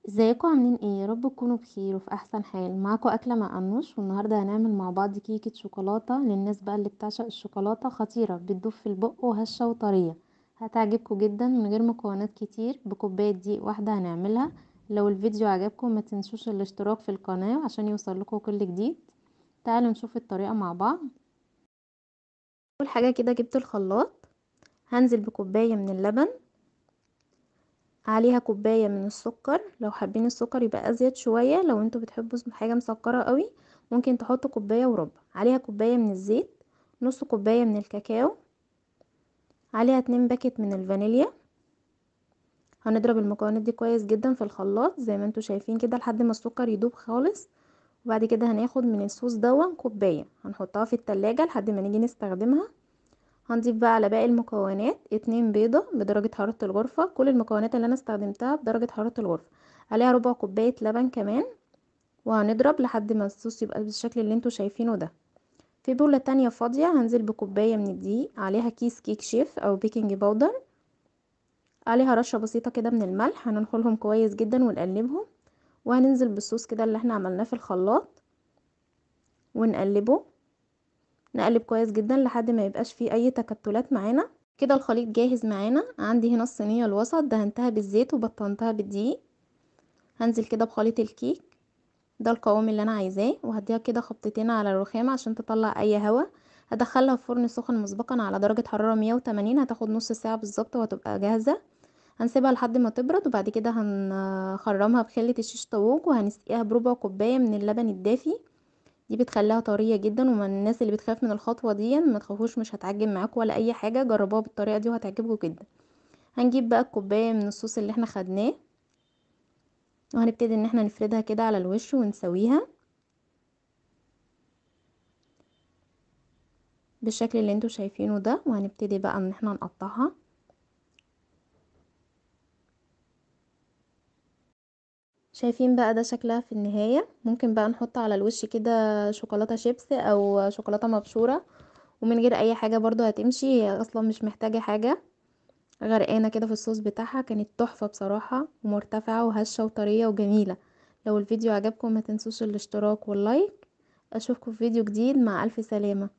ازيكم عاملين ايه؟ يا رب تكونوا بخير وفي احسن حال. معاكم اكله مع انوش، والنهارده هنعمل مع بعض كيكه شوكولاته للناس بقى اللي بتعشق الشوكولاته. خطيره، بتدوب في البق وهشه وطريه. هتعجبكم جدا من غير مكونات كتير، بكوبايه دقيق واحده هنعملها. لو الفيديو عجبكم ما تنسوش الاشتراك في القناه عشان يوصلكم كل جديد. تعالوا نشوف الطريقه مع بعض. اول حاجه كده جبت الخلاط، هنزل بكوبايه من اللبن، عليها كوباية من السكر. لو حابين السكر يبقى ازيد شوية، لو انتوا بتحبوا حاجة مسكرة قوي ممكن تحطوا كوباية وربع. عليها كوباية من الزيت، نص كوباية من الكاكاو، عليها 2 باكت من الفانيليا. هنضرب المكونات دي كويس جدا في الخلاط زي ما انتوا شايفين كده لحد ما السكر يدوب خالص. وبعد كده هناخد من الصوص دون كوباية هنحطها في التلاجة لحد ما نيجي نستخدمها. هنضيف بقى على باقي المكونات 2 بيضة بدرجة حرارة الغرفة. كل المكونات اللي انا استخدمتها بدرجة حرارة الغرفة. عليها ربع كوباية لبن كمان، وهنضرب لحد ما الصوص يبقى بالشكل اللي انتوا شايفينه ده. في بولة تانية فاضية هنزل بكوباية من الدقيق، عليها كيس كيك شيف او بيكنج باودر، عليها رشة بسيطة كده من الملح. هننخلهم كويس جدا ونقلبهم، وهننزل بالصوص كده اللي احنا عملناه في الخلاط ونقلبه. نقلب كويس جدا لحد ما يبقاش فيه اي تكتلات معانا. كده الخليط جاهز معانا. عندي هنا الصينية الوسط دهنتها بالزيت وبطنتها بالدقيق. هنزل كده بخليط الكيك، ده القوام اللي انا عايزاه، وهديها كده خبطتين على الرخامة عشان تطلع اي هوا. هدخلها في فرن سخن مسبقا على درجة حرارة 180. هتاخد نص ساعة بالظبط وهتبقى جاهزة. هنسيبها لحد ما تبرد، وبعد كده هنخرمها بخلة الشيش طاووق وهنسقيها بربع كوباية من اللبن الدافي. دي بتخليها طرية جدا، ومن الناس اللي بتخاف من الخطوة دي ما تخافوش، مش هتعجن معاكم ولا اي حاجة. جربوها بالطريقة دي وهتعجبكم جدا. هنجيب بقى الكوباية من الصوص اللي احنا خدناه، وهنبتدي ان احنا نفردها كده على الوش ونسويها بالشكل اللي انتوا شايفينه ده. وهنبتدي بقى ان احنا نقطعها. شايفين بقى ده شكلها في النهاية. ممكن بقى نحط على الوش كده شوكولاتة شيبس او شوكولاتة مبشورة، ومن غير اي حاجة برضو هتمشي. هي اصلا مش محتاجة حاجة. غرقانة كده في الصوص بتاعها. كانت تحفة بصراحة، ومرتفعة وهشة وطرية وجميلة. لو الفيديو عجبكم ما تنسوش الاشتراك واللايك. اشوفكم في فيديو جديد، مع الف سلامة.